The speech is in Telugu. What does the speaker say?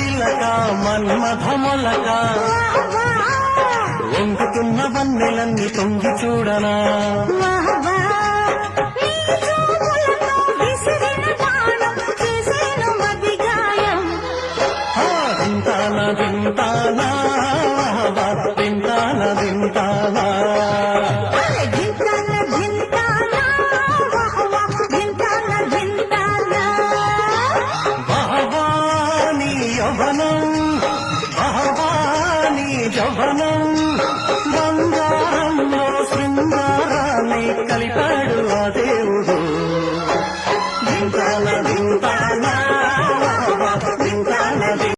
చిలక మన్మథ మొలక వంగుతున్న వన్నెలన్నీ తొంగి చూడనా వింటానా వింటానా వింటానా వింటానా యవ్వనం